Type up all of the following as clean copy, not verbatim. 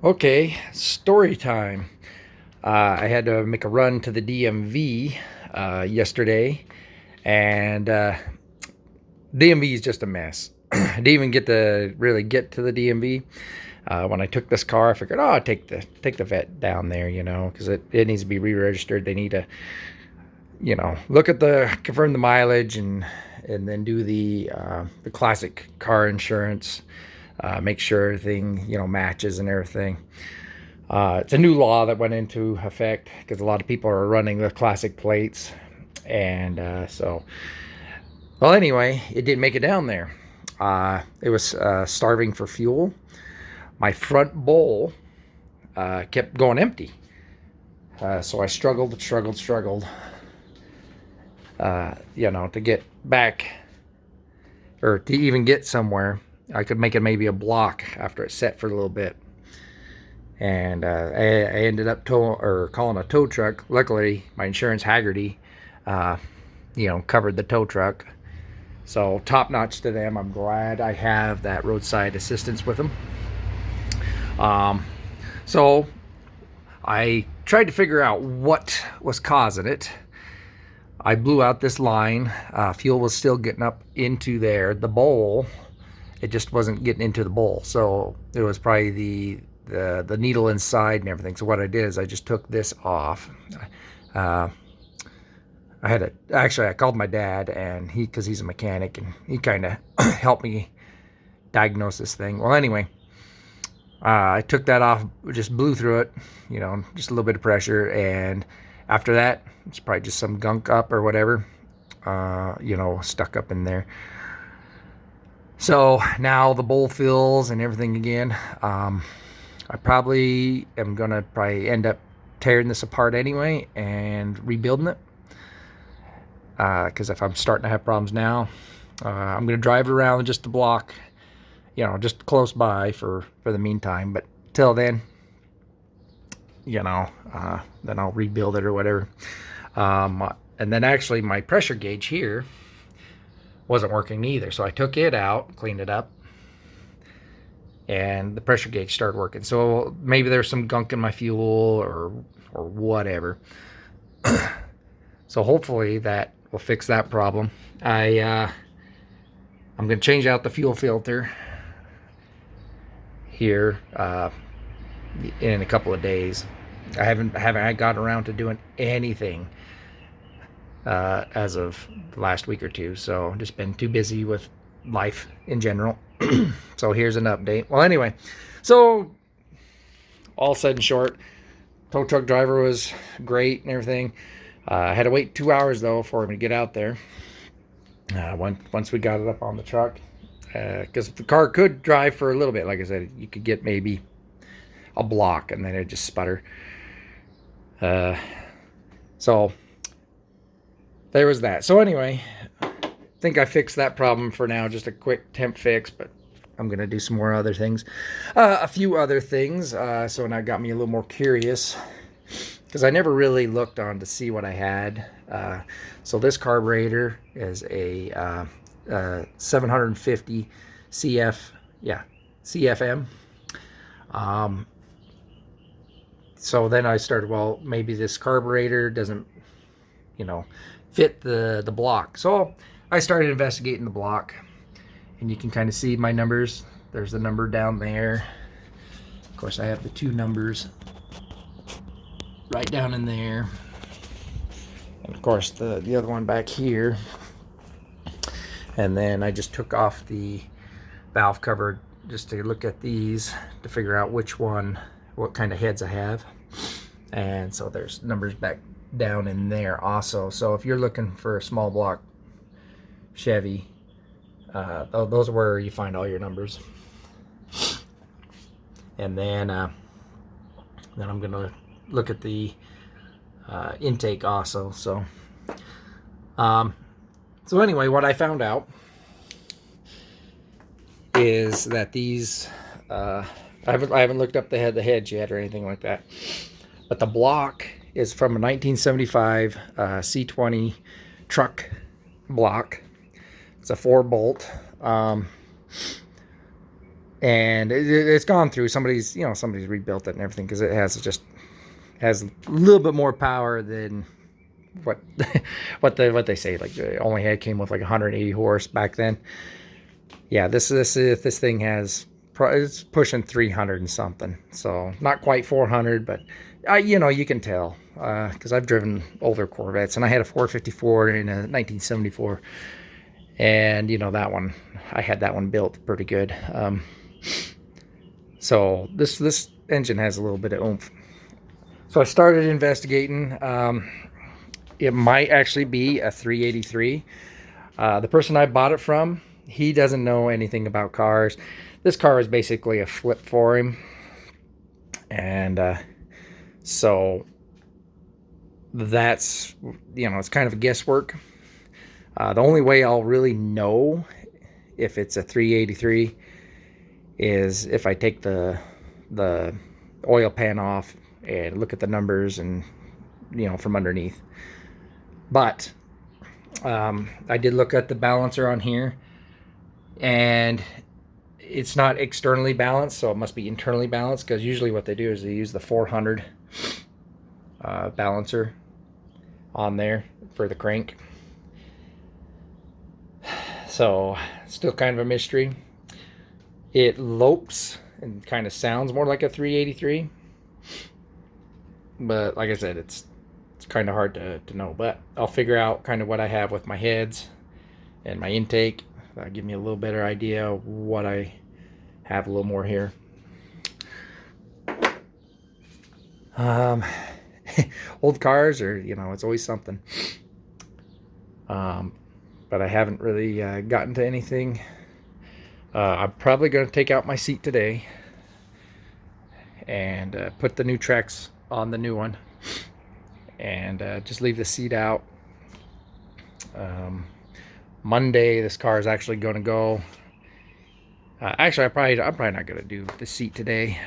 Okay, story time. I had to make a run to the DMV yesterday, and DMV is just a mess. I didn't even get to really get to the DMV. When I took this car, I figured, oh, I'll take the vet down there, because it needs to be re-registered. They need to, look at confirm the mileage and then do the classic car insurance. Make sure everything matches and everything. It's a new law that went into effect because a lot of people are running the classic plates, and well, anyway, it didn't make it down there. It was starving for fuel. My front bowl kept going empty, so I struggled, to get back or to even get somewhere. I could make it maybe a block after it set for a little bit. And I ended up calling a tow truck. Luckily, my insurance Haggerty, covered the tow truck. So top notch to them. I'm glad I have that roadside assistance with them. So I tried to figure out what was causing it. I blew out this line. Fuel was still getting up into there. The bowl, it just wasn't getting into the bowl. So it was probably the needle inside and everything. So what I did is I just took this off. I called my dad, and because he's a mechanic, and he kind of helped me diagnose this thing. Well, anyway, I took that off, just blew through it, just a little bit of pressure, and after that, it's probably just some gunk up or whatever, stuck up in there. So now the bowl fills and everything again. I probably am going to end up tearing this apart anyway and rebuilding it. Because if I'm starting to have problems now, I'm going to drive it around just the block, just close by for the meantime. But till then, then I'll rebuild it or whatever. And then actually my pressure gauge here wasn't working either. So I took it out, cleaned it up, and the pressure gauge started working. So maybe there's some gunk in my fuel or whatever. So hopefully that will fix that problem. I'm going to change out the fuel filter here in a couple of days. I haven't got around to doing anything as of the last week or two. So just been too busy with life in general. So here's an update. Well, anyway, so all said and short, tow truck driver was great and everything. I had to wait 2 hours though for him to get out there. Once we got it up on the truck, because the car could drive for a little bit. Like I said, you could get maybe a block and then it just sputter. So there was that. So anyway, I think I fixed that problem for now. Just a quick temp fix, but I'm gonna do some more other things, a few other things. So now it got me a little more curious, because I never really looked on to see what I had. So this carburetor is a 750 CFM. So then I started, well, maybe this carburetor doesn't, fit the block. So I started investigating the block, and you can kind of see my numbers. There's the number down there. Of course, I have the two numbers right down in there, and of course the other one back here. And then I just took off the valve cover just to look at these to figure out what kind of heads I have. And so there's numbers back down in there also. So if you're looking for a small block Chevy, those are where you find all your numbers. And then I'm gonna look at the intake also. So anyway, what I found out is that these I haven't looked up the heads yet or anything like that, but the block is from a 1975 C20 truck block. It's a 4-bolt. and it's gone through somebody's, you know, somebody's rebuilt it and everything, because it has a little bit more power than what what they say. Like it only came with like 180 horse back then. Yeah, this thing has, it's pushing 300 and something, so not quite 400, but you know, you can tell, because I've driven older Corvettes, and I had a 454 in a 1974, and you know, that one, I had that one built pretty good. So this engine has a little bit of oomph. So I started investigating. It might actually be a 383. The person I bought it from, he doesn't know anything about cars. This car is basically a flip for him, and so that's, you know, it's kind of a guesswork. The only way I'll really know if it's a 383 is if I take the oil pan off and look at the numbers, and you know, from underneath. But I did look at the balancer on here, and it's not externally balanced, so it must be internally balanced, because usually what they do is they use the 400 balancer on there for the crank. So still kind of a mystery. It lopes and kind of sounds more like a 383, but like I said, it's kind of hard to know. But I'll figure out kind of what I have with my heads and my intake. That'll give me a little better idea of what I have a little more here. Old cars are, you know, it's always something. But I haven't really gotten to anything. I'm probably going to take out my seat today and put the new tracks on the new one, and just leave the seat out. Monday, this car is actually going to go. Actually, I'm probably not going to do the seat today.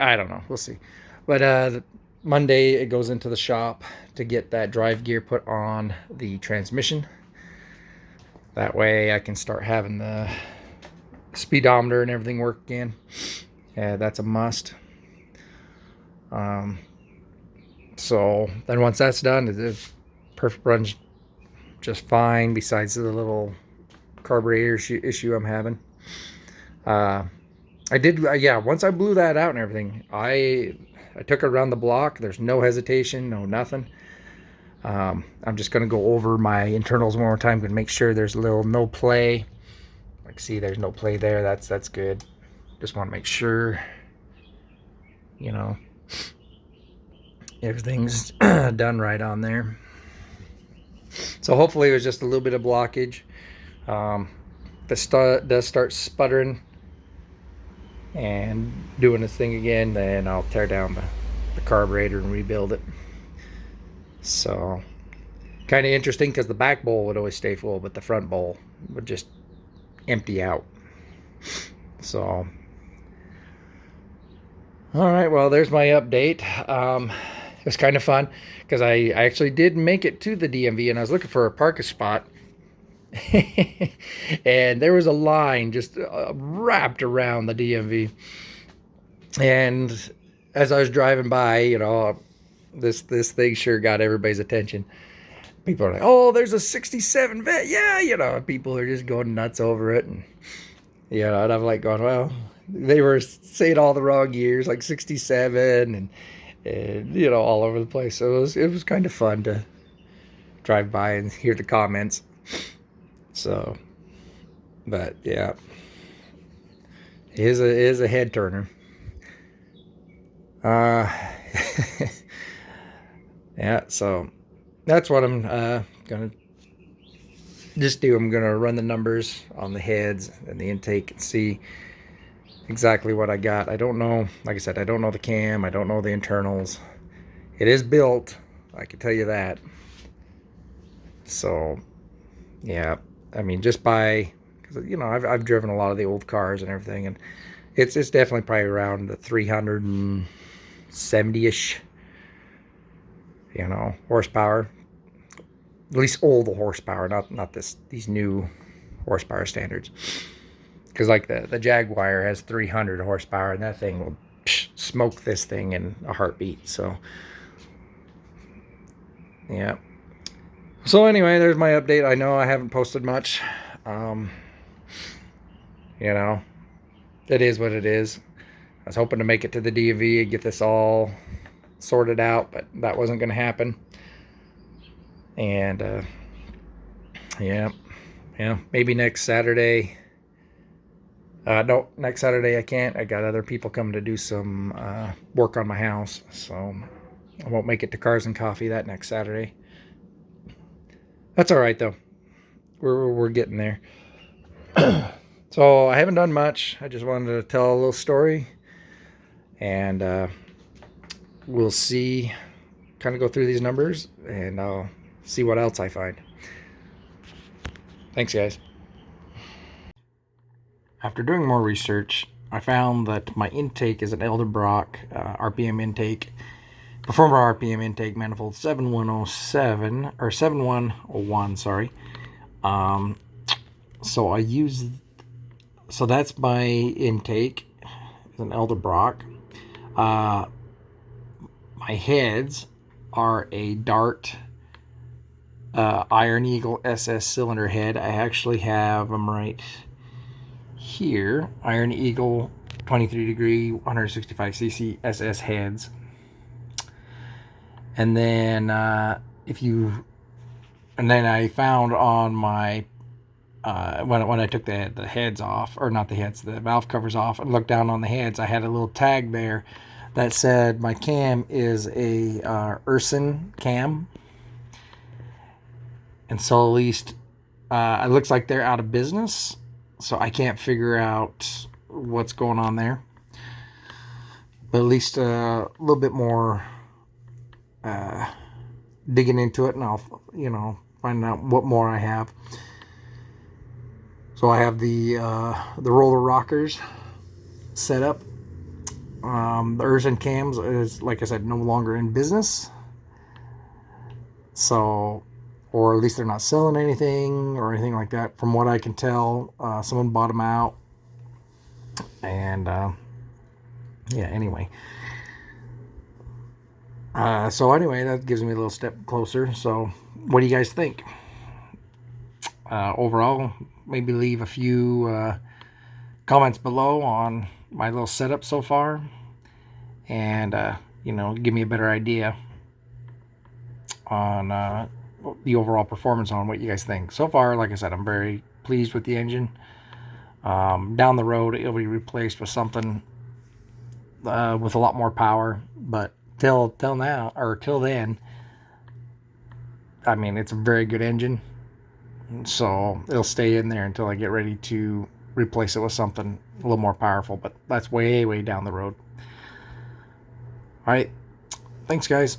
I don't know. We'll see. But Monday, it goes into the shop to get that drive gear put on the transmission. That way I can start having the speedometer and everything work again. Yeah, that's a must. So then once that's done, the perfect runs just fine, besides the little carburetor issue I'm having. I did, yeah, once I blew that out and everything, I took it around the block. There's no hesitation, no nothing. I'm just going to go over my internals one more time and make sure there's a little no play. Like, see, there's no play there. That's good. Just want to make sure, you know, everything's done right on there. So hopefully it was just a little bit of blockage. The does start sputtering and doing its thing again, then I'll tear down the carburetor and rebuild it. So kind of interesting, because the back bowl would always stay full, but the front bowl would just empty out. So all right, well, there's my update. It was kind of fun, because I actually did make it to the DMV, and I was looking for a parking spot. And there was a line just wrapped around the DMV. And as I was driving by, you know, this thing sure got everybody's attention. People are like, oh, there's a 67 Vet. Yeah, you know, people are just going nuts over it. And, you know, and I'm like going, well, they were saying all the wrong years, like 67 and you know, all over the place. So it was kind of fun to drive by and hear the comments. So, but yeah, it is a head turner. Yeah, so that's what I'm gonna just do. I'm gonna run the numbers on the heads and the intake and see exactly what I got. I don't know, like I said, I don't know the cam, I don't know the internals. It is built, I can tell you that. So yeah, I mean, just by, because you know, I've driven a lot of the old cars and everything, and it's definitely probably around the 370-ish, you know, horsepower. At least old horsepower, not these new horsepower standards. Because like the Jaguar has 300 horsepower, and that thing will smoke this thing in a heartbeat. So yeah. So anyway, there's my update. I know I haven't posted much. You know, it is what it is. I was hoping to make it to the DMV and get this all sorted out, but that wasn't going to happen. And yeah, maybe next Saturday. No, next Saturday I can't. I got other people coming to do some work on my house, so I won't make it to Cars and Coffee that next Saturday. That's all right though. We're getting there. So I haven't done much. I just wanted to tell a little story, and we'll see. Kind of go through these numbers, and I'll see what else I find. Thanks, guys. After doing more research, I found that my intake is an Edelbrock RPM intake, Performer RPM intake manifold 7107 or 7101. Sorry. So that's my intake. It's an Edelbrock. My heads are a Dart Iron Eagle SS cylinder head. I actually have them right here. Iron Eagle 23 degree 165cc SS heads. And then I found on my when I took the heads off, or not the heads, the valve covers off, and looked down on the heads, I had a little tag there that said my cam is a Urson cam. And so at least it looks like they're out of business, so I can't figure out what's going on there. But at least a little bit more digging into it, and I'll find out what more I have. So I have the roller rockers set up. The Urson cams is, like I said, no longer in business. So, or at least they're not selling anything or anything like that. From what I can tell, someone bought them out. And yeah, anyway. So anyway, that gives me a little step closer. So what do you guys think? Overall, maybe leave a few comments below on my little setup so far, and give me a better idea on the overall performance, on what you guys think. So far, like I said, I'm very pleased with the engine. Down the road, it'll be replaced with something with a lot more power, but till now, or till then, I mean, it's a very good engine. So it'll stay in there until I get ready to replace it with something a little more powerful, but that's way down the road. All right, thanks guys.